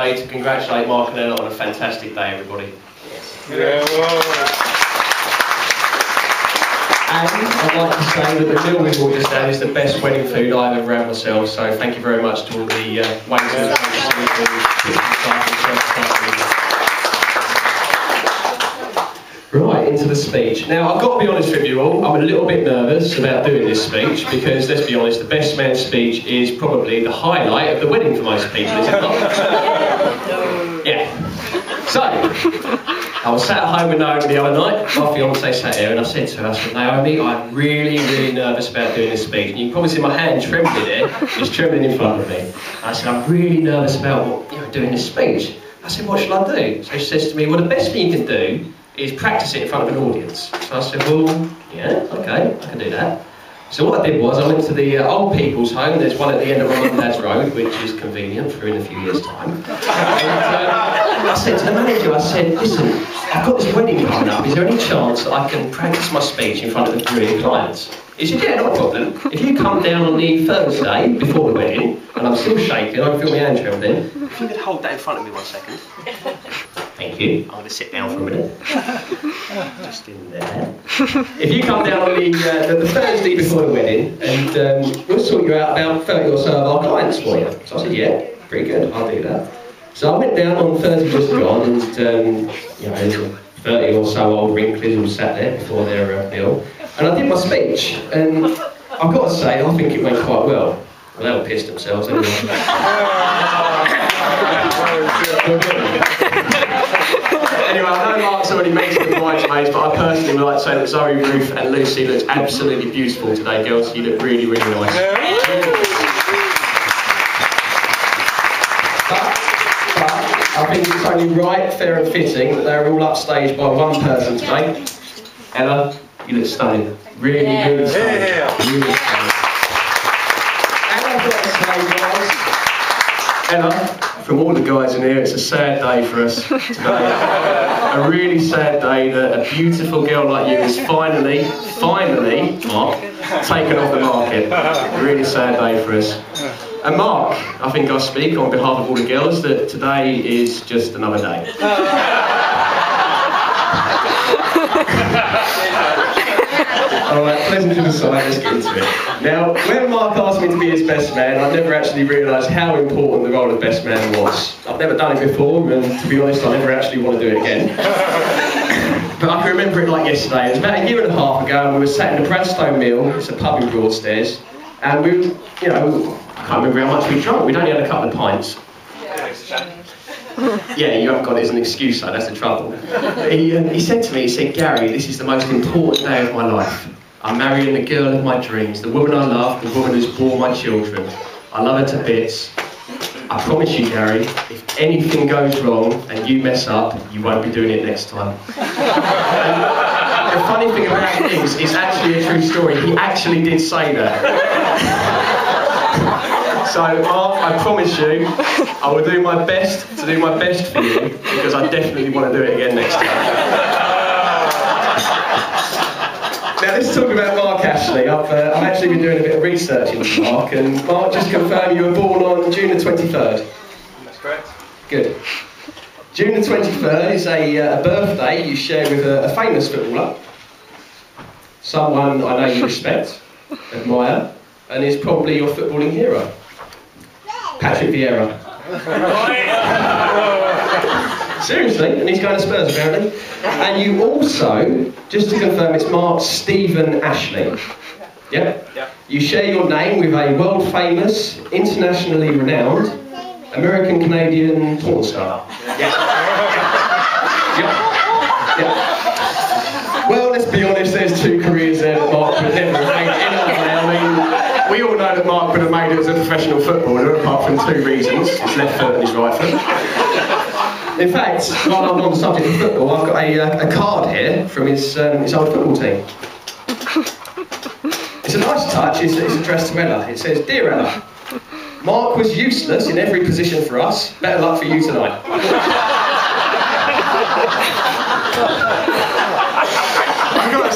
To congratulate Mark and Ella on a fantastic day, everybody. Yeah, And I'd like to say that the meal we've all just had is the best wedding food I've ever had myself, so thank you very much to all the waiters. Right, into the speech. Now, I've got to be honest with you all, I'm a little bit nervous about doing this speech because, let's be honest, the best man's speech is probably the highlight of the wedding for most people, is it not? Yeah. So, I was sat at home with Naomi the other night, my fiancée sat here, and I said to her, Naomi, I'm really nervous about doing this speech. And you can probably see my hand trembling there, it's trembling in front of me. And I said, I'm really nervous about doing this speech. I said, what shall I do? So she says to me, well, the best thing you can do is practice it in front of an audience. So I said, well, yeah, okay, I can do that. So what I did was I went to the old people's home. There's one at the end of my mum and dad's road, which is convenient for in a few years' time. And I said to the manager, I said, listen, I've got this wedding coming up. Is there any chance that I can practice my speech in front of a brilliant clients? He said, yeah, not a problem. If you come down on the Thursday before the wedding, and I'm still shaking, I can feel my hand trembling. If you could hold that in front of me 1 second. Thank you. I'm going to sit down for a minute. Just in there. If you come down on the Thursday before the wedding, and we'll sort you out about 30 or so of our clients for you. So I said, yeah, pretty good, I'll do that. So I went down on Thursday just gone, and there's 30 or so old wrinklers all sat there before their meal. And I did my speech, and I've got to say, I think it went quite well. Well, they all pissed themselves anyway. Anyway, I know Mark's already mentioned the bridesmaids, but I personally would like to say that Zoe, Ruth and Lucy looked absolutely beautiful today, girls. You look really nice. But I think it's only right, fair and fitting that they're all upstaged by one person today. Ella, you look stunning. Really stunning. Really stunning. And I've got to say, guys, Ella, from all the guys in here, it's a sad day for us today. A really sad day that a beautiful girl like you is finally, Mark, taken off the market. A really sad day for us. And Mark, I think I speak on behalf of all the girls that today is just another day. Alright, pleasantries aside, let's get into it. Now, when Mark asked me to be his best man, I never actually realised how important the role of best man was. I've never done it before, and to be honest, I never actually want to do it again. But I can remember it like yesterday. It was about 1.5 years ago, and we were sat in the Bradstone Mill, it's a pub in Broadstairs, and we, I can't remember how much we drank, we'd only had a couple of pints. Yeah, you haven't got it as an excuse, though, that's the trouble. He said to me, he said, Gary, this is the most important day of my life. I'm marrying the girl of my dreams, the woman I love, the woman who's born my children. I love her to bits. I promise you, Gary, if anything goes wrong and you mess up, you won't be doing it next time. The funny thing about it is, it's actually a true story. He actually did say that. So, Mark, I promise you, I will do my best to do my best for you, because I definitely want to do it again next time. Now, let's talk about Mark Ashley. I've actually been doing a bit of research into Mark, and Mark, just confirm you were born on June the 23rd. That's correct. Good. June the 23rd is a birthday you share with a famous footballer, someone I know you respect, admire, and is probably your footballing hero. Patrick Vieira. Seriously, and he's going to Spurs apparently. And you also, just to confirm, it's Mark Stephen Ashley. Yeah? Yeah. You share your name with a world famous, internationally renowned, American-Canadian porn star. Yeah. Yeah. Well, let's be honest, there's two careers there that Mark would never have made anyway. I mean, we all know that Mark would have made it as a professional footballer, apart from two reasons, his left foot and his right foot. In fact, while I'm on the subject of football, I've got a card here from his old football team. It's a nice touch, it's addressed to Ella. It says, Dear Ella, Mark was useless in every position for us. Better luck for you tonight. I've got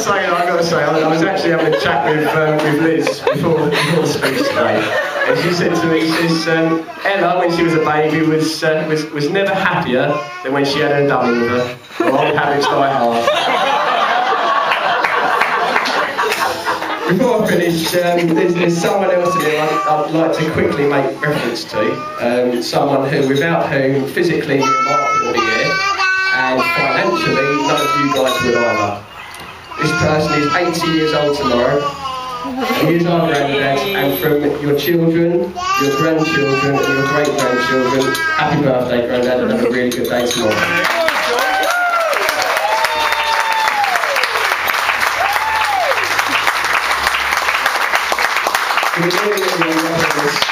to say, I was actually having a chat with Liz before the speech today, and she said to me, she says, Ella, when she was a baby, was never happier than when she had her dummy with her. Well, old habits die hard. Before I finish, there's someone else in here I'd like to quickly make reference to. Someone without whom physically Mark wouldn't be here, and financially none of you guys would either. This person is 80 years old tomorrow, and he is our granddad, and from your children, your grandchildren, and your great-grandchildren, happy birthday, granddad, and have a really good day tomorrow.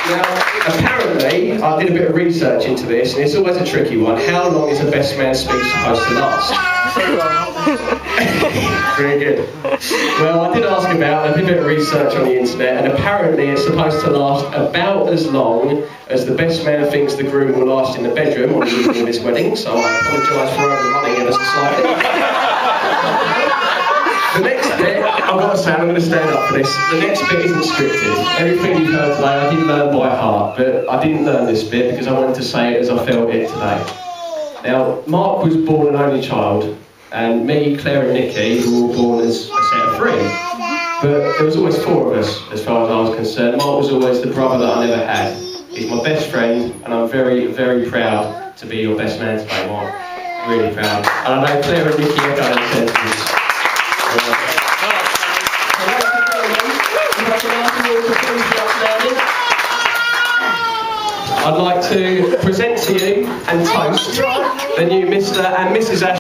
Now, apparently, I did a bit of research into this, and it's always a tricky one. How long is a best man speech supposed to last? Very good. Well, I did ask about, I did a bit of research on the internet, and apparently it's supposed to last about as long as the best man thinks the groom will last in the bedroom on the evening of his wedding, so I apologise for overrunning ever so slightly. The next bit, I've got to say, I'm going to stand up for this. The next bit isn't scripted. Everything you've heard today, I didn't learn by heart, but I didn't learn this bit because I wanted to say it as I felt it today. Now, Mark was born an only child, and me, Claire and Nikki were all born as a set of three. But there was always four of us, as far as I was concerned. Mark was always the brother that I never had. He's my best friend, and I'm very, very proud to be your best man today, Mark. Really proud. And I know Claire and Nikki are going to sentiments. I'd like to present to you and toast the new Mr. and Mrs. Ash.